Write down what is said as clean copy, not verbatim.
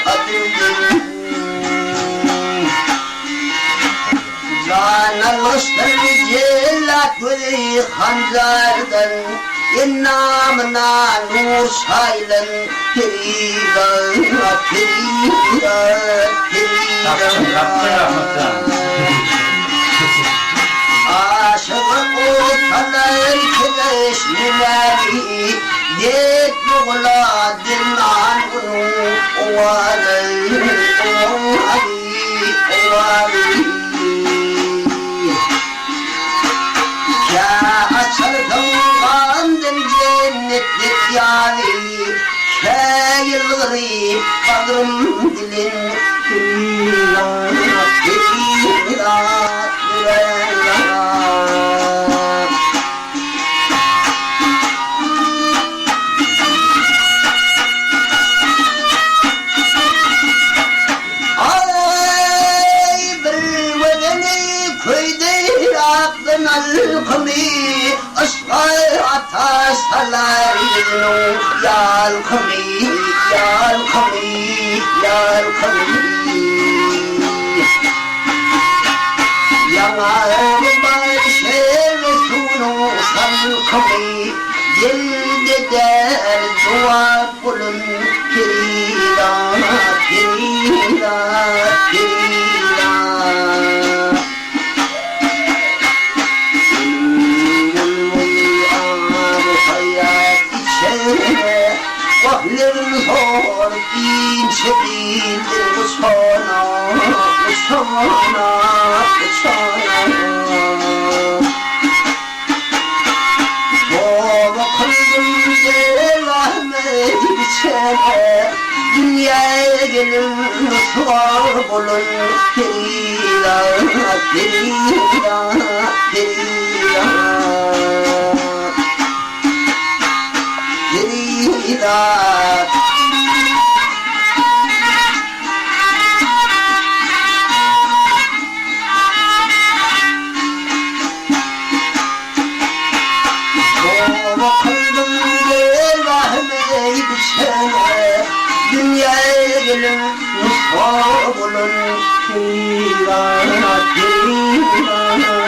adımdın Zanalıştır cellatı hanzardan İnnamına nur saylan Teridan, teridan, teridan Aşık olsalar kireşlileri Dek yoğla dinlan onun ovalı, ovalı Kâ açardım kandın cennetlik yâri Kâ yılgırıp kadrım dilin Kâ الخمي أشقى أتسلى يا الخمي يا الخمي يا الخمي يا ما شير سونو الخمي جلد دار جوا كل كريدا كريدا كريدا للهور إن شديد وصانا وصانا وصانا بابا قلب الجلال ميتشانا دنيا جلم نصار بلن كريدا كريدا كريدا كريدا dünyaya gelin musabulun kira kira